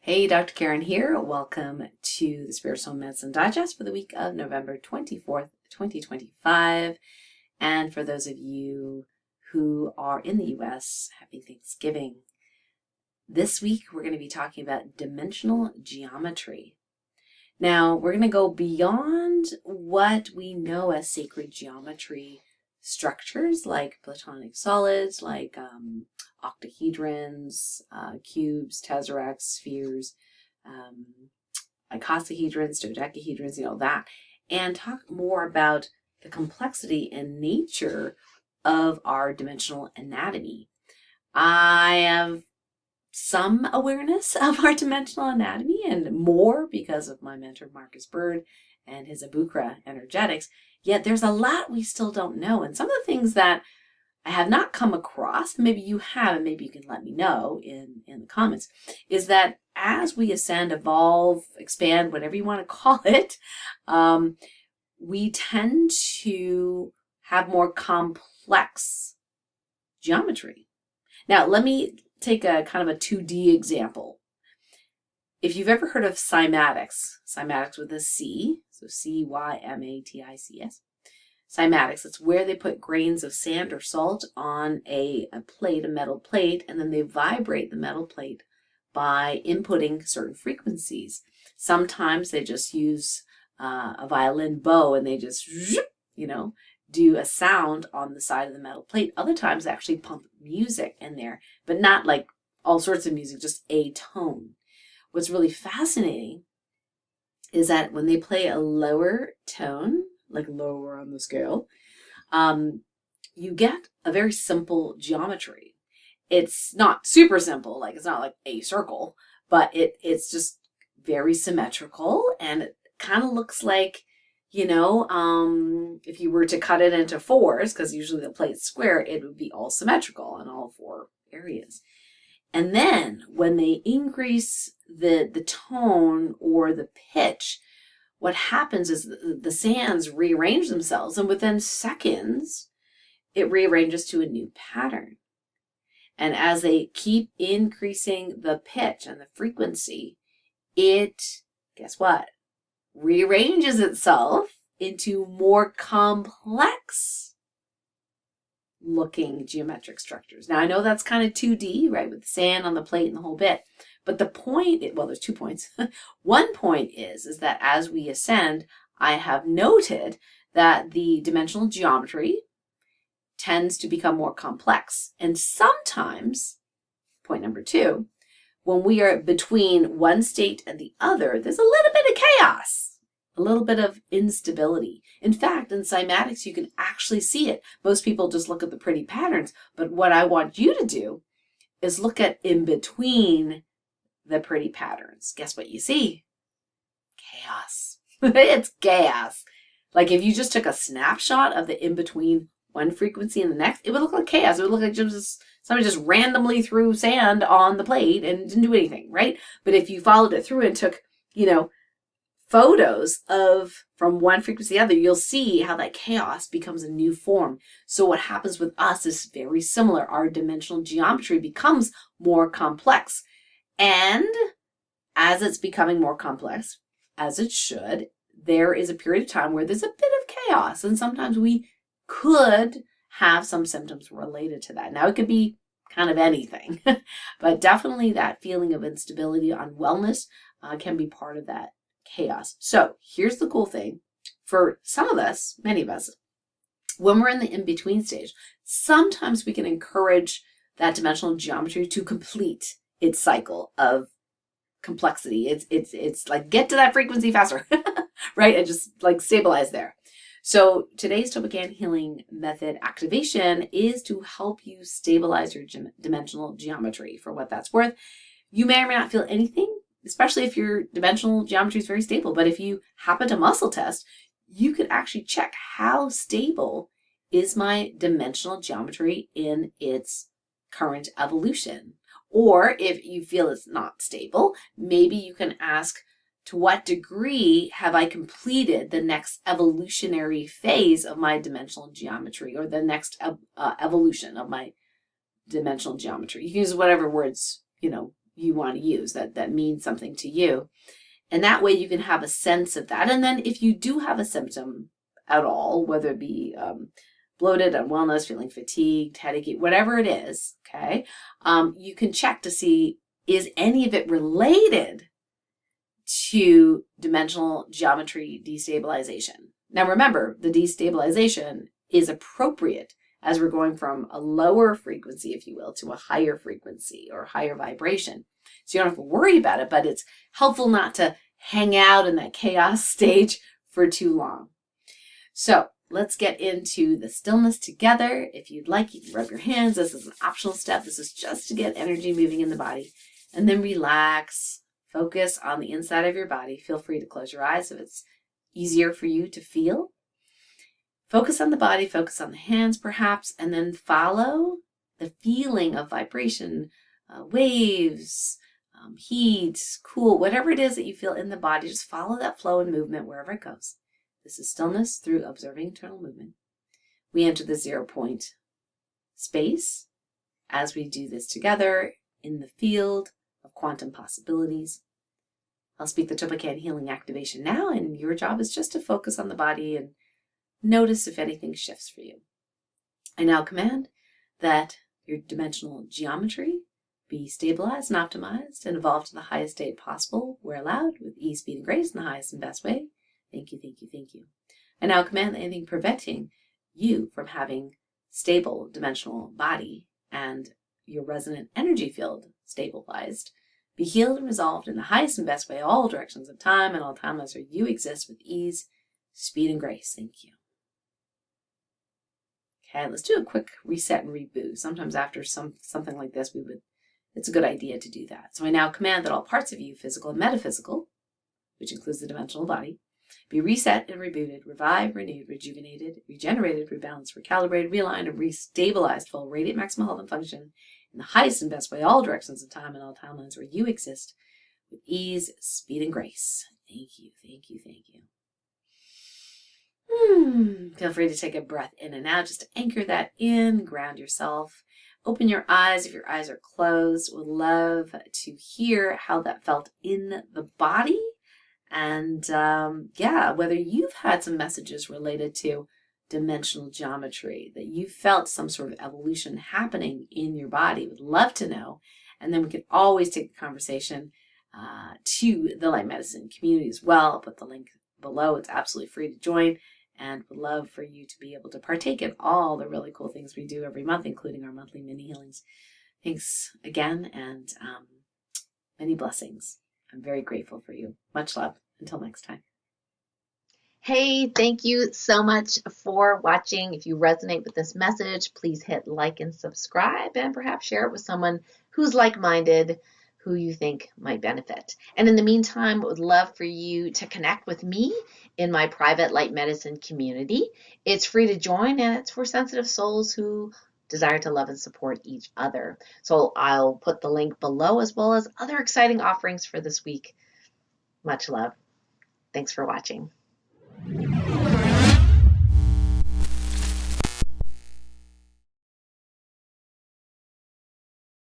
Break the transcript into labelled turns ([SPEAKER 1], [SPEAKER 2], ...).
[SPEAKER 1] Hey, Dr. Karen here. Welcome to the Spiritual Medicine Digest for the week of November 24th, 2025. And for those of you who are in the US, happy Thanksgiving. This week, we're going to be talking about dimensional geometry. Now, we're going to go beyond what we know as sacred geometry structures like platonic solids, like octahedrons, cubes, tesseract, spheres, icosahedrons, dodecahedrons, that, and talk more about the complexity and nature of our dimensional anatomy. I have some awareness of our dimensional anatomy and more because of my mentor Marcus Bird and his Abukra energetics, yet there's a lot we still don't know. And some of the things that I have not come across, maybe you have, and maybe you can let me know in the comments, is that as we ascend, evolve, expand, whatever you want to call it, we tend to have more complex geometry. Now, let me take a kind of a 2D example. If you've ever heard of cymatics with a C, so C-Y-M-A-T-I-C-S, cymatics, it's where they put grains of sand or salt on a metal plate, and then they vibrate the metal plate by inputting certain frequencies. Sometimes they just use a violin bow and they just, do a sound on the side of the metal plate. Other times they actually pump music in there, but not like all sorts of music, just a tone. What's really fascinating is that when they play a lower tone, like lower on the scale, you get a very simple geometry. It's not super simple, like it's not like a circle, but it's just very symmetrical, and it kind of looks like, if you were to cut it into fours, because usually the plate's square, it would be all symmetrical in all four areas. And then when they increase the tone or the pitch, what happens is the sands rearrange themselves, and within seconds, it rearranges to a new pattern. And as they keep increasing the pitch and the frequency, it, guess what, rearranges itself into more complex looking geometric structures. Now, I know that's kind of 2D, right, with the sand on the plate and the whole bit. But the point, there's 2 points. One point is that as we ascend, I have noted that the dimensional geometry tends to become more complex. And sometimes, point number 2, when we are between one state and the other, there's a little bit of chaos, a little bit of instability. In fact, in cymatics, you can actually see it. Most people just look at the pretty patterns, but what I want you to do is look at in between the pretty patterns. Guess what you see? Chaos. It's chaos. Like if you just took a snapshot of the in-between one frequency and the next, it would look like chaos. It would look like somebody just randomly threw sand on the plate and didn't do anything, right? But if you followed it through and took, photos of from one frequency to the other, you'll see how that chaos becomes a new form. So what happens with us is very similar. Our dimensional geometry becomes more complex. And as it's becoming more complex, as it should, there is a period of time where there's a bit of chaos. And sometimes we could have some symptoms related to that. Now, it could be kind of anything, but definitely that feeling of instability, unwellness can be part of that chaos. So here's the cool thing. For some of us, many of us, when we're in the in-between stage, sometimes we can encourage that dimensional geometry to complete its cycle of complexity. It's like get to that frequency faster, right? And just like stabilize there. So today's TOLPAKAN Healing Method activation is to help you stabilize your dimensional geometry. For what that's worth, you may or may not feel anything, especially if your dimensional geometry is very stable. But if you happen to muscle test, you could actually check how stable is my dimensional geometry in its current evolution. Or if you feel it's not stable, maybe you can ask, to what degree have I completed the next evolutionary phase of my dimensional geometry, or the next evolution of my dimensional geometry? You can use whatever words, you want to use that means something to you. And that way you can have a sense of that. And then if you do have a symptom at all, whether it be bloated, unwellness, feeling fatigued, headache, whatever it is, okay, you can check to see, is any of it related to dimensional geometry destabilization? Now remember, the destabilization is appropriate as we're going from a lower frequency, if you will, to a higher frequency or higher vibration. So you don't have to worry about it, but it's helpful not to hang out in that chaos stage for too long. So let's get into the stillness together. If you'd like, you can rub your hands. This is an optional step. This is just to get energy moving in the body. And then relax. Focus on the inside of your body. Feel free to close your eyes if it's easier for you to feel. Focus on the body, focus on the hands perhaps, and then follow the feeling of vibration, waves, heat, cool, whatever it is that you feel in the body. Just follow that flow and movement wherever it goes. This is stillness through observing internal movement. We enter the 0 point space as we do this together in the field of quantum possibilities. I'll speak the TOLPAKAN Healing Activation now, and your job is just to focus on the body and notice if anything shifts for you. I now command that your dimensional geometry be stabilized and optimized and evolve to the highest state possible, where allowed, with ease, speed, and grace in the highest and best way. Thank you, thank you, thank you. I now command that anything preventing you from having stable dimensional body and your resonant energy field stabilized be healed and resolved in the highest and best way, all directions of time and all timelines where you exist, with ease, speed, and grace. Thank you. Okay, let's do a quick reset and reboot. Sometimes after something like this, it's a good idea to do that. So I now command that all parts of you, physical and metaphysical, which includes the dimensional body, be reset and rebooted, revived, renewed, rejuvenated, regenerated, rebalanced, recalibrated, realigned, and restabilized, full radiant maximum health and function in the highest and best way, all directions of time and all timelines where you exist, with ease, speed, and grace. Thank you, thank you, thank you. Feel free to take a breath in and out just to anchor that in, ground yourself. Open your eyes if your eyes are closed. Would love to hear how that felt in the body. And whether you've had some messages related to dimensional geometry, that you felt some sort of evolution happening in your body. Would love to know. And then we can always take the conversation to the Light Medicine community as well. I'll put the link below. It's absolutely free to join, and would love for you to be able to partake in all the really cool things we do every month, including our monthly mini healings. Thanks again, and many blessings. I'm very grateful for you. Much love. Until next time.
[SPEAKER 2] Hey, thank you so much for watching. If you resonate with this message, please hit like and subscribe, and perhaps share it with someone who's like-minded, who you think might benefit. And in the meantime, I would love for you to connect with me in my private Light Medicine community. It's free to join, and it's for sensitive souls who desire to love and support each other. So I'll put the link below, as well as other exciting offerings for this week. Much love. Thanks for watching.